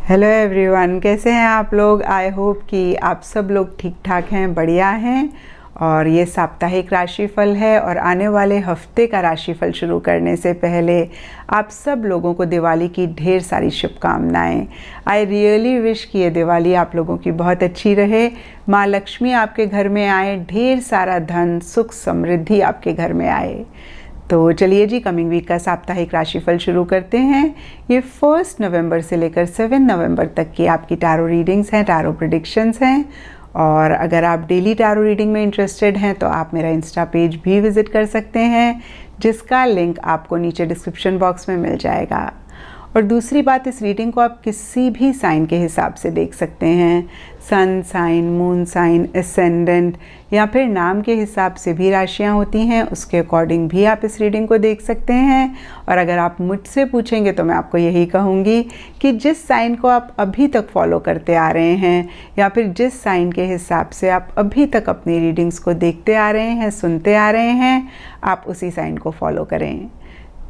Hello everyone, कैसे हैं आप लोग। आई होप कि आप सब लोग ठीक ठाक हैं, बढ़िया हैं। और ये साप्ताहिक राशिफल है और आने वाले हफ्ते का राशिफल शुरू करने से पहले आप सब लोगों को दिवाली की ढेर सारी शुभकामनाएं। आई रियली विश कि ये दिवाली आप लोगों की बहुत अच्छी रहे। माँ लक्ष्मी आपके घर में आए, ढेर सारा धन सुख समृद्धि आपके घर में आए। तो चलिए जी, कमिंग वीक का साप्ताहिक राशिफल शुरू करते हैं। ये 1 नवंबर से लेकर 7 नवंबर तक की आपकी टैरो रीडिंग्स हैं, टैरो प्रेडिक्शंस हैं। और अगर आप डेली टैरो रीडिंग में इंटरेस्टेड हैं तो आप मेरा इंस्टा पेज भी विज़िट कर सकते हैं, जिसका लिंक आपको नीचे डिस्क्रिप्शन बॉक्स में मिल जाएगा। और दूसरी बात, इस रीडिंग को आप किसी भी साइन के हिसाब से देख सकते हैं। Sun sign, moon sign, ascendant या फिर नाम के हिसाब से भी राशियां होती हैं, उसके अकॉर्डिंग भी आप इस रीडिंग को देख सकते हैं। और अगर आप मुझसे पूछेंगे तो मैं आपको यही कहूँगी कि जिस साइन को आप अभी तक फॉलो करते आ रहे हैं या फिर जिस साइन के हिसाब से आप अभी तक अपनी रीडिंग्स को देखते आ रहे हैं, सुनते आ रहे हैं, आप उसी साइन को फॉलो करें।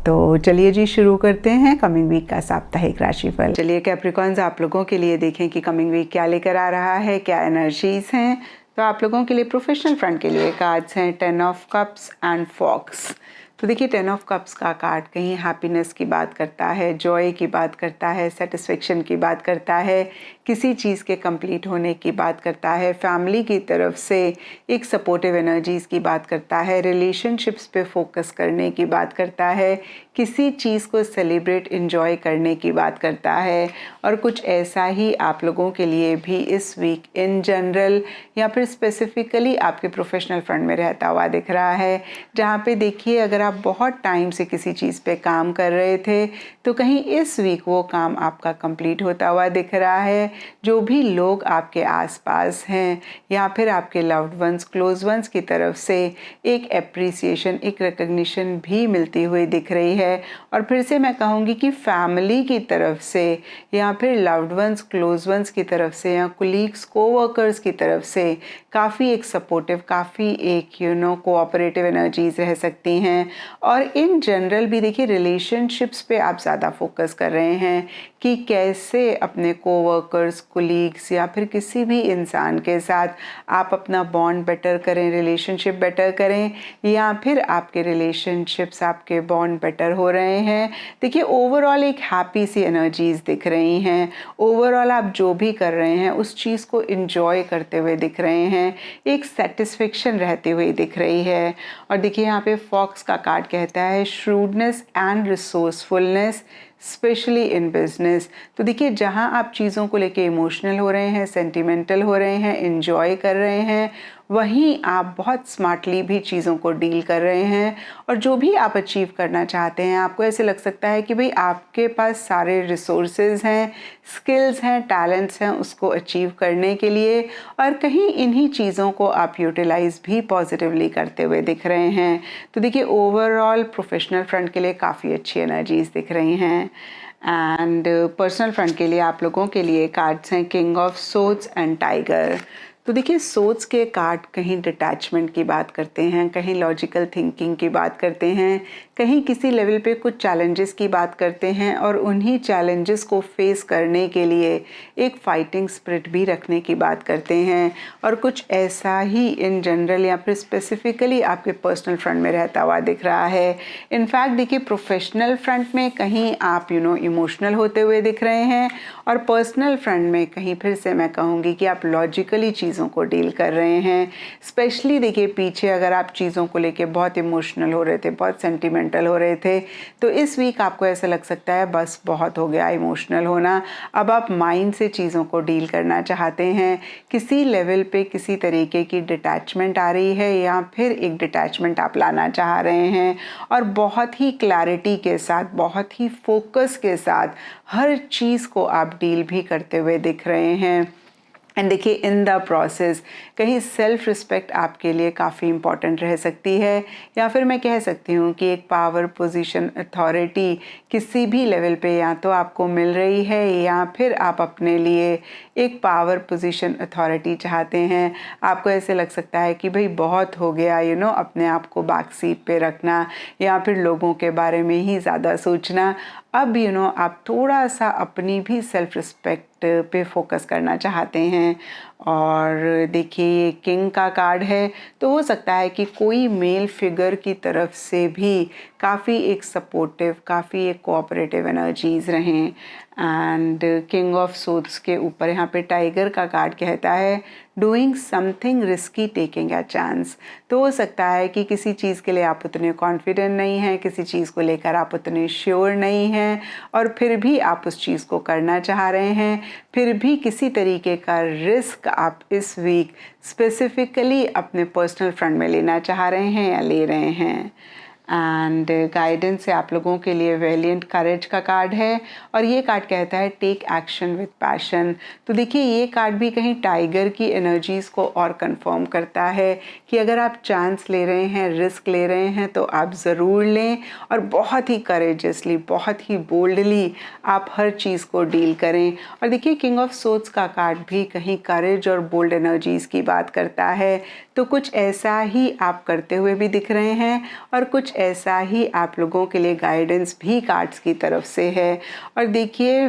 तो चलिए जी, शुरू करते हैं कमिंग वीक का साप्ताहिक राशिफल। चलिए कैप्रिकॉन्स, आप लोगों के लिए देखें कि कमिंग वीक क्या लेकर आ रहा है, क्या एनर्जीज हैं। तो आप लोगों के लिए प्रोफेशनल फ्रंट के लिए कार्ड्स हैं 10 ऑफ कप्स एंड फॉक्स। तो देखिए, 10 ऑफ कप्स का कार्ड कहीं हैप्पीनेस की बात करता है, जॉय की बात करता है, सेटिस्फेक्शन की बात करता है, किसी चीज़ के कंप्लीट होने की बात करता है, फैमिली की तरफ से एक सपोर्टिव एनर्जीज़ की बात करता है, रिलेशनशिप्स पे फोकस करने की बात करता है, किसी चीज़ को सेलिब्रेट एंजॉय करने की बात करता है। और कुछ ऐसा ही आप लोगों के लिए भी इस वीक इन जनरल या फिर स्पेसिफिकली आपके प्रोफेशनल फ्रंट में रहता हुआ दिख रहा है। जहाँ पे देखिए, अगर आप बहुत टाइम से किसी चीज़ पे काम कर रहे थे तो कहीं इस वीक वो काम आपका कंप्लीट होता हुआ दिख रहा है। जो भी लोग आपके आसपास हैं या फिर आपके लव्ड वंस, क्लोज वंस की तरफ से एक एप्रिसिएशन, एक रिकग्निशन भी मिलती हुई दिख रही है। और फिर से मैं कहूँगी कि फैमिली की तरफ से या फिर लव्ड वंस, क्लोज वंस की तरफ से या कुलीग्स, कोवर्कर्स की तरफ से काफ़ी एक सपोर्टिव, काफ़ी एक कोऑपरेटिव एनर्जीज रह सकती हैं। और इन जनरल भी देखिए, रिलेशनशिप्स पे आप ज़्यादा फोकस कर रहे हैं कि कैसे अपने कोवर्कर्स, कुलीग्स या फिर किसी भी इंसान के साथ आप अपना बॉन्ड बेटर करें, रिलेशनशिप बेटर करें, या फिर आपके रिलेशनशिप्स, आपके बॉन्ड बेटर हो रहे हैं। देखिए, ओवरऑल एक हैप्पी सी एनर्जीज दिख रही हैं। ओवरऑल आप जो भी कर रहे हैं उस चीज़ को एंजॉय करते हुए दिख रहे हैं, एक सेटिस्फेक्शन रहती हुई दिख रही है। और देखिए, यहाँ पे फॉक्स का कार्ड कहता है shrewdness and resourcefulness, specially in business. तो देखिए, जहाँ आप चीज़ों को लेके इमोशनल हो रहे हैं, सेंटिमेंटल हो रहे हैं, एंजॉय कर रहे हैं, वहीं आप बहुत स्मार्टली भी चीज़ों को डील कर रहे हैं। और जो भी आप अचीव करना चाहते हैं, आपको ऐसे लग सकता है कि भाई आपके पास सारे रिसोर्सेज हैं, स्किल्स हैं, टैलेंट्स हैं उसको अचीव करने के लिए। और कहीं इन्हीं चीज़ों को आप यूटिलाइज भी पॉजिटिवली करते हुए दिख रहे हैं। तो देखिए, ओवरऑल प्रोफेशनल फ्रंट के लिए काफ़ी अच्छी एनर्जीज दिख रही हैं। एंड पर्सनल फ्रंट के लिए आप लोगों के लिए कार्ड्स हैं king of swords and tiger. तो देखिए, सोर्ड्स के कार्ड कहीं डिटैचमेंट की बात करते हैं, कहीं लॉजिकल थिंकिंग की बात करते हैं, कहीं किसी लेवल पे कुछ चैलेंजेस की बात करते हैं और उन्हीं चैलेंजेस को फेस करने के लिए एक फाइटिंग स्पिरिट भी रखने की बात करते हैं। और कुछ ऐसा ही इन जनरल या फिर स्पेसिफिकली आपके पर्सनल फ्रंट में रहता हुआ दिख रहा है। इनफैक्ट देखिए, प्रोफेशनल फ्रंट में कहीं आप इमोशनल होते हुए दिख रहे हैं और पर्सनल फ्रंट में कहीं फिर से मैं कहूँगी कि आप लॉजिकली चीज़ों को डील कर रहे हैं। स्पेशली देखिए, पीछे अगर आप चीज़ों को लेके बहुत इमोशनल हो रहे थे, बहुत सेंटिमेंटल हो रहे थे, तो इस वीक आपको ऐसा लग सकता है बस बहुत हो गया इमोशनल होना। अब आप माइंड से चीज़ों को डील करना चाहते हैं। किसी लेवल पे किसी तरीके की डिटैचमेंट आ रही है या फिर एक डिटैचमेंट आप लाना चाह रहे हैं और बहुत ही क्लैरिटी के साथ, बहुत ही फोकस के साथ हर चीज़ को आप डील भी करते हुए दिख रहे हैं। एंड देखिए इन द प्रोसेस कहीं सेल्फ रिस्पेक्ट आपके लिए काफ़ी इम्पॉर्टेंट रह सकती है, या फिर मैं कह सकती हूँ कि एक पावर पोजीशन अथॉरिटी किसी भी लेवल पे या तो आपको मिल रही है, या फिर आप अपने लिए एक पावर पोजीशन अथॉरिटी चाहते हैं। आपको ऐसे लग सकता है कि भाई बहुत हो गया अपने आप को बैक सीट पे रखना या फिर लोगों के बारे में ही ज़्यादा सोचना। अब आप थोड़ा सा अपनी भी सेल्फ रिस्पेक्ट पे फोकस करना चाहते हैं। और देखिए ये किंग का कार्ड है, तो हो सकता है कि कोई मेल फिगर की तरफ से भी काफ़ी एक सपोर्टिव, काफ़ी एक कोऑपरेटिव एनर्जीज रहें। एंड किंग ऑफ सोर्ड्स के ऊपर यहाँ पे टाइगर का कार्ड कहता है doing something risky taking a chance. तो हो सकता है कि किसी चीज़ के लिए आप उतने कॉन्फिडेंट नहीं हैं, किसी चीज़ को लेकर आप उतने श्योर नहीं हैं, और फिर भी आप उस चीज़ को करना चाह रहे हैं। फिर भी किसी तरीके का रिस्क आप इस वीक स्पेसिफिकली अपने पर्सनल फ्रंट में लेना चाह रहे हैं या ले रहे हैं। एंड गाइडेंस से आप लोगों के लिए वेलिएंट करेज का कार्ड है, और ये कार्ड कहता है टेक एक्शन विद पैशन। तो देखिए ये कार्ड भी कहीं टाइगर की एनर्जीज़ को और कंफर्म करता है कि अगर आप चांस ले रहे हैं, रिस्क ले रहे हैं, तो आप ज़रूर लें और बहुत ही करेजियसली, बहुत ही बोल्डली आप हर चीज़ को डील करें। और देखिए किंग ऑफ सोर्ड्स का कार्ड भी कहीं करेज और बोल्ड एनर्जीज़ की बात करता है, तो कुछ ऐसा ही आप करते हुए भी दिख रहे हैं, और कुछ ऐसा ही आप लोगों के लिए गाइडेंस भी कार्ड्स की तरफ से है। और देखिए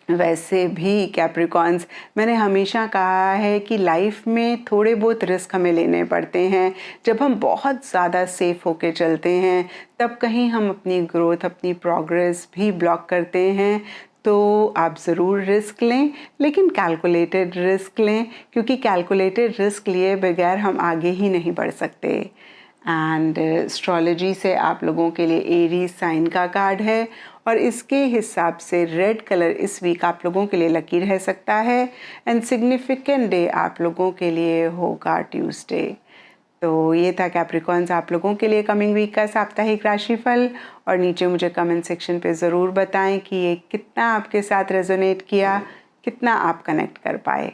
वैसे भी कैप्रिकॉन्स, मैंने हमेशा कहा है कि लाइफ में थोड़े बहुत रिस्क हमें लेने पड़ते हैं। जब हम बहुत ज़्यादा सेफ होके चलते हैं तब कहीं हम अपनी ग्रोथ, अपनी प्रोग्रेस भी ब्लॉक करते हैं। तो आप ज़रूर रिस्क लें, लेकिन कैलकुलेटेड रिस्क लें, क्योंकि कैलकुलेटेड रिस्क लिए बगैर हम आगे ही नहीं बढ़ सकते। एंड एस्ट्रोलॉजी से आप लोगों के लिए एरीज साइन का कार्ड है, और इसके हिसाब से रेड कलर इस वीक आप लोगों के लिए लकी रह सकता है। एंड सिग्निफिकेंट डे आप लोगों के लिए होगा ट्यूसडे। तो ये था कैप्रिकॉन्स आप लोगों के लिए कमिंग वीक का साप्ताहिक राशिफल। और नीचे मुझे कमेंट सेक्शन पे ज़रूर बताएं कि ये कितना आपके साथ रेजोनेट किया, कितना आप कनेक्ट कर पाए।